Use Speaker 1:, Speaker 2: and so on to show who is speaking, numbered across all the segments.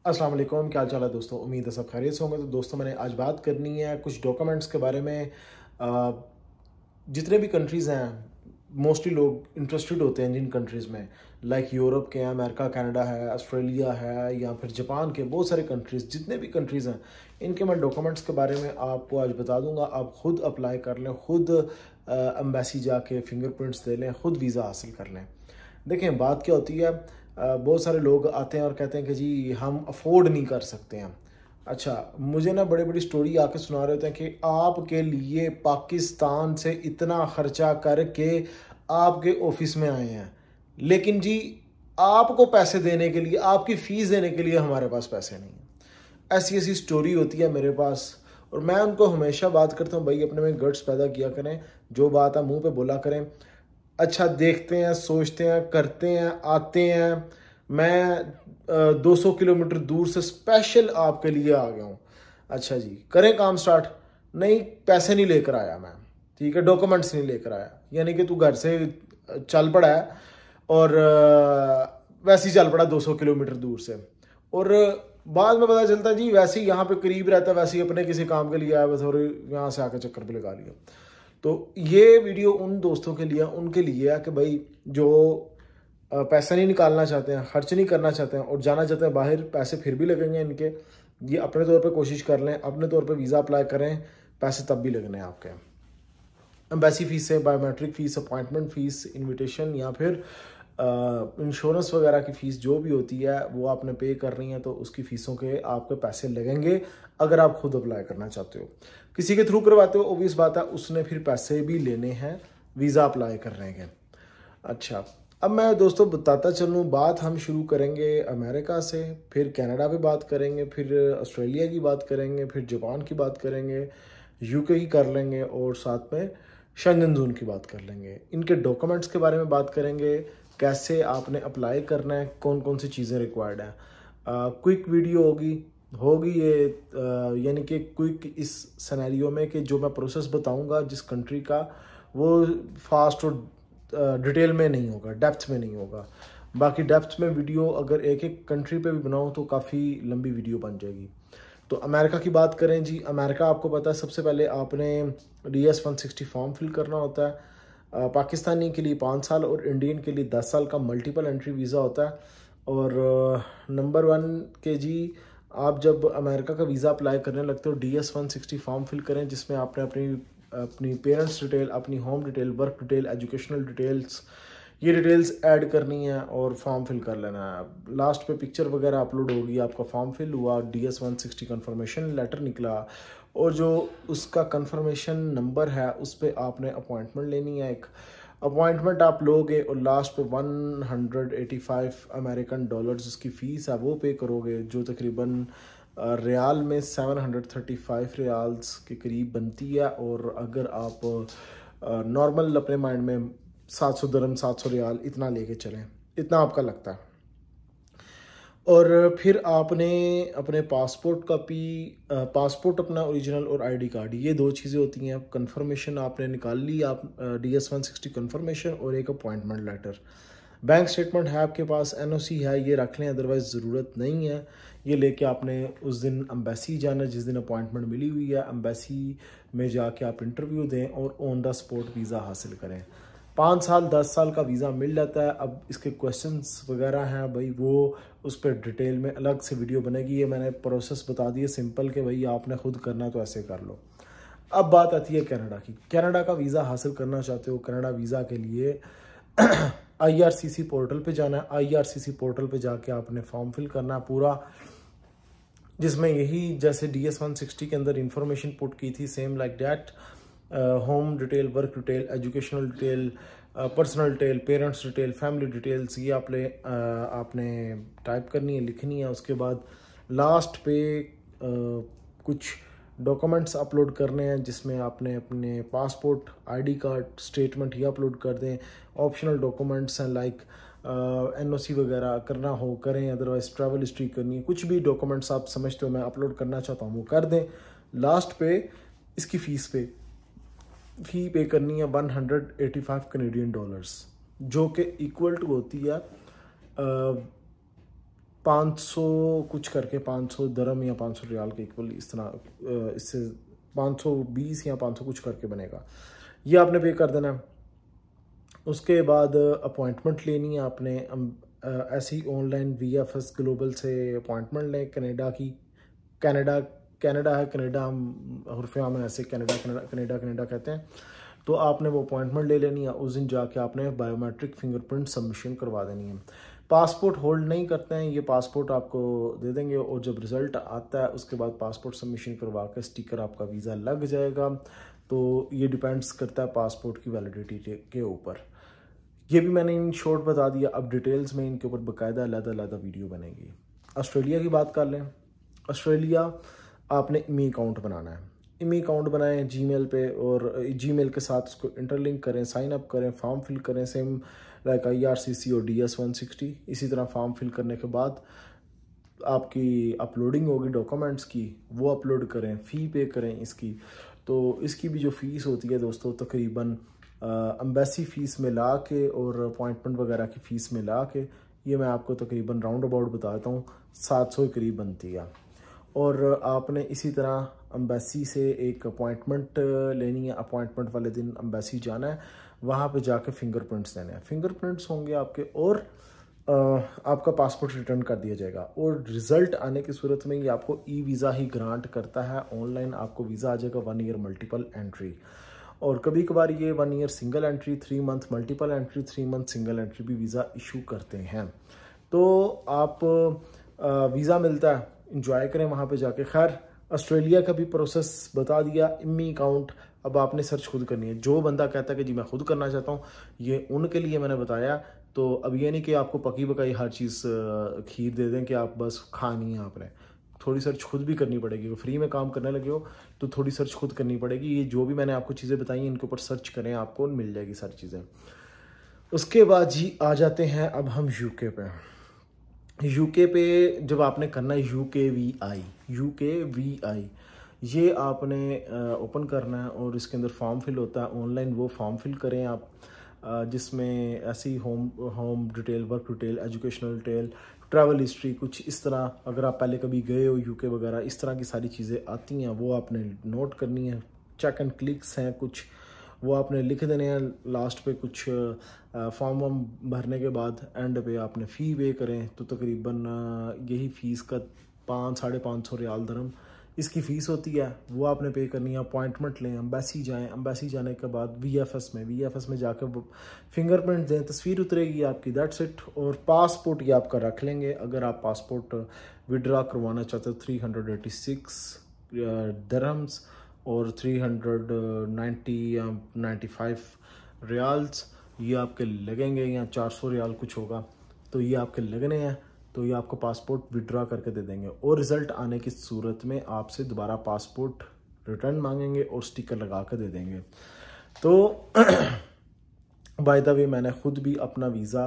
Speaker 1: अस्सलाम वालेकुम, क्या हाल चाल है दोस्तों। उम्मीद है सब खैरियत से होंगे। तो दोस्तों मैंने आज बात करनी है कुछ डॉक्यूमेंट्स के बारे में। अ, जितने भी कंट्रीज़ हैं, मोस्टली लोग इंटरेस्टेड होते हैं जिन कंट्रीज़ में, लाइक यूरोप के हैं, अमेरिका, कनाडा है, ऑस्ट्रेलिया है, या फिर जापान के बहुत सारे कंट्रीज़, जितने भी कंट्रीज़ हैं इनके मैं डॉक्यूमेंट्स के बारे में आपको आज बता दूंगा। आप खुद अप्लाई कर लें, खुद एम्बेसी जाके फिंगरप्रिंट्स दे लें, खुद वीज़ा हासिल कर लें। देखें बात क्या होती है, बहुत सारे लोग आते हैं और कहते हैं कि जी हम अफोर्ड नहीं कर सकते हैं। अच्छा, मुझे ना बड़ी बड़ी स्टोरी आके सुना रहे होते हैं कि आपके लिए पाकिस्तान से इतना खर्चा करके आपके ऑफिस में आए हैं, लेकिन जी आपको पैसे देने के लिए, आपकी फ़ीस देने के लिए हमारे पास पैसे नहीं हैं। ऐसी ऐसी स्टोरी होती है मेरे पास, और मैं उनको हमेशा बात करता हूँ, भाई अपने में गट्स पैदा किया करें, जो बात है मुंह पे बोला करें। अच्छा, देखते हैं, सोचते हैं, करते हैं, आते हैं। मैं 200 किलोमीटर दूर से स्पेशल आपके लिए आ गया हूँ। अच्छा जी, करें काम स्टार्ट। नहीं, पैसे नहीं लेकर आया मैं, ठीक है, डॉक्यूमेंट्स नहीं लेकर आया, यानी कि तू घर से चल पड़ा है और वैसे ही चल पड़ा 200 किलोमीटर दूर से, और बाद में पता चलता है जी वैसे ही यहाँ पे करीब रहता है, वैसे ही अपने किसी काम के लिए आया बस, और यहाँ से आकर चक्कर भी लगा लिया। तो ये वीडियो उन दोस्तों के लिए, उनके लिए है कि भाई जो पैसा नहीं निकालना चाहते हैं, खर्च नहीं करना चाहते हैं और जाना चाहते हैं बाहर, पैसे फिर भी लगेंगे इनके, ये अपने तौर पे कोशिश कर लें, अपने तौर पे वीज़ा अप्लाई करें, पैसे तब भी लगने हैं आपके। एम्बेसी फीस है, biometric fees, appointment fees, invitation, या फिर इंश्योरेंस वगैरह की फ़ीस जो भी होती है वो आपने पे करनी है, तो उसकी फ़ीसों के आपके पैसे लगेंगे अगर आप खुद अप्लाई करना चाहते हो। किसी के थ्रू करवाते हो, ओबियस बात है उसने फिर पैसे भी लेने हैं वीज़ा अप्लाई करने के। अच्छा, अब मैं दोस्तों बताता चलूँ, बात हम शुरू करेंगे अमेरिका से, फिर कनाडा पे बात करेंगे, फिर ऑस्ट्रेलिया की बात करेंगे, फिर जापान की बात करेंगे, यूके की कर लेंगे, और साथ में शेंगन जोन की बात कर लेंगे। इनके डॉक्यूमेंट्स के बारे में बात करेंगे, कैसे आपने अप्लाई करना है, कौन कौन सी चीज़ें रिक्वायर्ड हैं। क्विक वीडियो होगी होगी ये, यानी कि क्विक इस सिनेरियो में कि जो मैं प्रोसेस बताऊंगा जिस कंट्री का, वो फास्ट और डिटेल में नहीं होगा, डेप्थ में नहीं होगा। बाकी डेप्थ में वीडियो अगर एक एक कंट्री पे भी बनाऊँ तो काफ़ी लंबी वीडियो बन जाएगी। तो अमेरिका की बात करें जी, अमेरिका आपको पता है सबसे पहले आपने DS-160 फॉर्म फिल करना होता है। पाकिस्तानी के लिए 5 साल और इंडियन के लिए 10 साल का मल्टीपल एंट्री वीज़ा होता है। और नंबर 1 के जी, आप जब अमेरिका का वीज़ा अप्लाई करने लगते हो, DS-160 फॉर्म फिल करें, जिसमें आपने अपनी अपनी पेरेंट्स डिटेल, अपनी home detail, work detail, educational details, ये डिटेल्स ऐड करनी है और फॉर्म फिल कर लेना है। लास्ट पे पिक्चर वगैरह अपलोड होगी, आपका फॉर्म फिल हुआ, DS-160 कंफर्मेशन लेटर निकला, और जो उसका कंफर्मेशन नंबर है उस पर आपने अपॉइंटमेंट लेनी है। एक अपॉइंटमेंट आप लोगे और लास्ट पे 185 अमेरिकन डॉलर्स उसकी फ़ीस है वो पे करोगे, जो तकरीबन रियाल में 735 रियाल्स के करीब बनती है। और अगर आप नॉर्मल अपने माइंड में 700 दरम, 700 रियाल इतना लेके चलें, इतना आपका लगता है। और फिर आपने अपने पासपोर्ट कॉपी, पासपोर्ट अपना ओरिजिनल और आईडी कार्ड, ये 2 चीज़ें होती हैं। कंफर्मेशन आपने निकाल ली, आप DS-160 कंफर्मेशन और एक अपॉइंटमेंट लेटर। बैंक स्टेटमेंट है आपके पास, NOC है, ये रख लें, अदरवाइज़ ज़रूरत नहीं है। ये लेके आपने उस दिन अम्बेसी जाना जिस दिन अपॉइंटमेंट मिली हुई है, अम्बेसी में जाके आप इंटरव्यू दें और ऑन द स्पॉट वीज़ा हासिल करें। 5 साल 10 साल का वीज़ा मिल जाता है। अब इसके क्वेश्चंस वगैरह हैं भाई, वो उस पर डिटेल में अलग से वीडियो बनेगी। ये मैंने प्रोसेस बता दिए सिंपल कि भाई आपने खुद करना तो ऐसे कर लो। अब बात आती है कनाडा की। कनाडा का वीज़ा हासिल करना चाहते हो, कनाडा वीज़ा के लिए IRCC पोर्टल पे जाना है। IRCC पोर्टल पे जाके आपने फॉर्म फिल करना है पूरा, जिसमें यही जैसे DS-160 के अंदर इंफॉर्मेशन पुट की थी, same like that, home detail, work detail, educational detail, personal detail, parents detail, family details, ये आपने टाइप करनी है, लिखनी है। उसके बाद लास्ट पे कुछ डॉक्यूमेंट्स अपलोड करने हैं, जिसमें आपने अपने पासपोर्ट, आईडी कार्ड, स्टेटमेंट ये अपलोड कर दें। ऑप्शनल डॉक्यूमेंट्स हैं लाइक NOC वगैरह करना हो करें, अदरवाइज ट्रैवल हिस्ट्री करनी है, कुछ भी डॉक्यूमेंट्स आप समझते हो मैं अपलोड करना चाहता हूँ वो कर दें। लास्ट पे इसकी फ़ी पे करनी है 185 कैनेडियन डॉलर्स, जो कि इक्वल टू होती है 500 कुछ करके 500 दरम या 500 रियाल के इक्वल इस तरह, इससे 520 या 500 कुछ करके बनेगा। ये आपने पे कर देना। उसके बाद अपॉइंटमेंट लेनी है आपने। ऐसे ही ऑनलाइन VFS ग्लोबल से अपॉइंटमेंट लें कनाडा की। कनाडा है, कनाडा हम हुर्फ़े में ऐसे कनाडा कहते हैं। तो आपने वो अपॉइंटमेंट ले लेनी है। उस दिन जाके आपने बायोमेट्रिक फिंगरप्रिंट सबमिशन करवा देनी है। पासपोर्ट होल्ड नहीं करते हैं, ये पासपोर्ट आपको दे देंगे और जब रिज़ल्ट आता है उसके बाद पासपोर्ट सबमिशन करवा के स्टिकर आपका वीज़ा लग जाएगा। तो ये डिपेंड्स करता है पासपोर्ट की वैलिडिटी के ऊपर। ये भी मैंने इन शॉर्ट बता दिया। अब डिटेल्स में इनके ऊपर बाकायदा अलग वीडियो बनेगी। ऑस्ट्रेलिया की बात कर लें। ऑस्ट्रेलिया आपने ईमेल अकाउंट बनाना है। ईमेल अकाउंट बनाएं जीमेल पे और जीमेल के साथ उसको इंटरलिंक करें, साइन अप करें, फॉर्म फिल करें, सेम लाइक IRCC और DS-160। इसी तरह फॉर्म फिल करने के बाद आपकी अपलोडिंग होगी डॉक्यूमेंट्स की, वो अपलोड करें, फ़ी पे करें इसकी। तो इसकी भी जो फ़ीस होती है दोस्तों, तकरीबन एम्बेसी फ़ीस मिला के और अपॉइंटमेंट वगैरह की फ़ीस मिला के, ये मैं आपको तकरीबन राउंड अबाउट बताता हूँ, 700 के करीब बनती है। और आपने इसी तरह एम्बेसी से एक अपॉइंटमेंट लेनी है। अपॉइंटमेंट वाले दिन एम्बेसी जाना है, वहाँ पे जाके फिंगरप्रिंट्स देने हैं। फिंगरप्रिंट्स होंगे आपके और आपका पासपोर्ट रिटर्न कर दिया जाएगा। और रिज़ल्ट आने की सूरत में ये आपको वीज़ा ही ग्रांट करता है। ऑनलाइन आपको वीज़ा आ जाएगा 1 ईयर मल्टीपल एंट्री, और कभी कभार ये 1 year single entry, 3 month multiple entry, 3 month single entry भी वीज़ा इशू करते हैं। तो आप वीज़ा मिलता है, इंजॉय करें वहाँ पे जाके। खैर ऑस्ट्रेलिया का भी प्रोसेस बता दिया। ईमेल अकाउंट अब आपने सर्च खुद करनी है। जो बंदा कहता है कि जी मैं खुद करना चाहता हूँ, ये उनके लिए मैंने बताया। तो अब ये नहीं कि आपको पकी पकाई हर चीज़ खीर दे दें कि आप बस खानी है आपने। थोड़ी सर्च खुद भी करनी पड़ेगी। फ्री में काम करने लगे हो तो थोड़ी सर्च खुद करनी पड़ेगी। ये जो भी मैंने आपको चीज़ें बताई इनके ऊपर सर्च करें, आपको मिल जाएगी सारी चीज़ें। उसके बाद जी आ जाते हैं अब हम यूके पे। यूके पे जब आपने करना है UKVI, ये आपने ओपन करना है और इसके अंदर फॉर्म फिल होता है ऑनलाइन। वो फॉर्म फिल करें आप, जिसमें ऐसी home detail, work detail, educational detail, travel history, कुछ इस तरह, अगर आप पहले कभी गए हो यूके वगैरह, इस तरह की सारी चीज़ें आती हैं, वो आपने नोट करनी है। चेक एंड क्लिक्स हैं कुछ, वो आपने लिख देने हैं लास्ट पे। कुछ फॉर्म वॉर्म भरने के बाद एंड पे आपने फ़ी पे करें तो तकरीबन यही फ़ीस का 500-550 रियाल दरम इसकी फ़ीस होती है, वो आपने पे करनी है। अपॉइंटमेंट लें, एम्बेसी जाएं, एम्बेसी जाने के बाद VFS में जाकर फिंगरप्रिंट दें, तस्वीर उतरेगी आपकी, दैट्स इट। और पासपोर्ट ये आपका रख लेंगे। अगर आप पासपोर्ट विड्रा करवाना चाहते हो 386 दरम्स और 390 या 95 रियाल्स ये आपके लगेंगे, या 400 रियाल कुछ होगा, तो ये आपके लगने हैं। तो ये आपको पासपोर्ट विड्रा करके दे देंगे और रिज़ल्ट आने की सूरत में आपसे दोबारा पासपोर्ट रिटर्न मांगेंगे और स्टिकर लगा कर दे देंगे। तो बाय द वे मैंने खुद भी अपना वीज़ा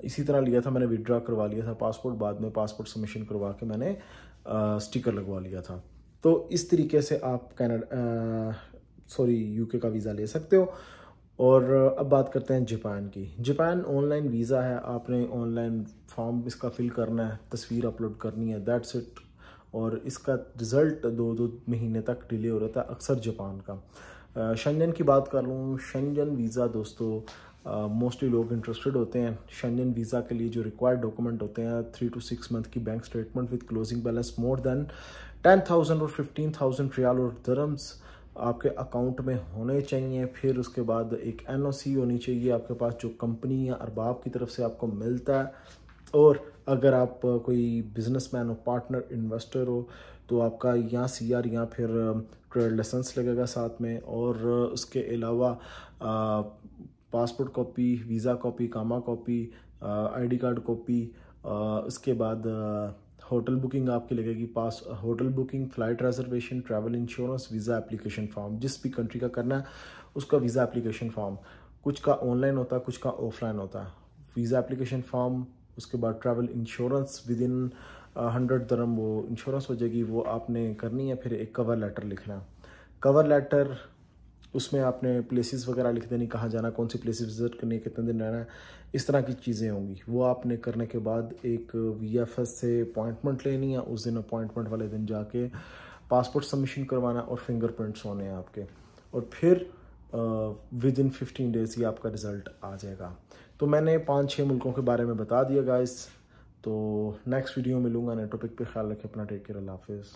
Speaker 1: इसी तरह लिया था। मैंने विड्रा करवा लिया था पासपोर्ट, बाद में पासपोर्ट सबमिशन करवा के मैंने स्टिकर लगवा लिया था। तो इस तरीके से आप यूके का वीज़ा ले सकते हो। और अब बात करते हैं जापान की। जापान ऑनलाइन वीज़ा है। आपने ऑनलाइन फॉर्म इसका फिल करना है, तस्वीर अपलोड करनी है, दैट्स इट। और इसका रिज़ल्ट 2 महीने तक डिले हो रहा था अक्सर जापान का। शेंजन की बात कर लूँ, शेंजन वीज़ा दोस्तों मोस्टली लोग इंटरेस्टेड होते हैं। शेंजन वीज़ा के लिए जो रिक्वायर्ड डॉक्यूमेंट होते हैं 3 to 6 मंथ की bank statement with closing balance more than 10,000 और 15,000 रियाल और दरम्स आपके अकाउंट में होने चाहिए। फिर उसके बाद एक NOC होनी चाहिए आपके पास, जो कंपनी या अरबाब की तरफ से आपको मिलता है। और अगर आप कोई बिजनेसमैन हो, पार्टनर, इन्वेस्टर हो, तो आपका या CR या फिर ट्रेड लाइसेंस लगेगा साथ में। और उसके अलावा पासपोर्ट कॉपी, वीज़ा कॉपी, कामा कॉपी, ID कार्ड कॉपी, उसके बाद होटल बुकिंग आपकी लगेगी, hotel booking, flight reservation, travel insurance, visa application form, जिस भी कंट्री का करना है उसका वीज़ा एप्लीकेशन फॉर्म, कुछ का ऑनलाइन होता है, कुछ का ऑफलाइन होता है। वीज़ा एप्लीकेशन फॉर्म, उसके बाद ट्रैवल इंश्योरेंस विद इन 100 दरम वो इंश्योरेंस हो जाएगी, वो आपने करनी है। फिर एक कवर लेटर लिखना है। कवर लेटर उसमें आपने प्लेसेस वगैरह लिख देनी, कहाँ जाना, कौन सी प्लेसेस विज़िट करनी है, कितने दिन रहना है, इस तरह की चीज़ें होंगी। वो आपने करने के बाद एक VFS से अपॉइंटमेंट लेनी है। उस दिन अपॉइंटमेंट वाले दिन जाके पासपोर्ट सबमिशन करवाना और फिंगरप्रिंट्स होने हैं आपके, और फिर विद इन 15 डेज़ ही आपका रिज़ल्ट आ जाएगा। तो मैंने 5-6 मुल्कों के बारे में बता दिया गाइस। तो नेक्स्ट वीडियो मिलूँगा नए टॉपिक पे। ख्याल रखें अपना, टेक केयर, अल्लाह हाफिज़।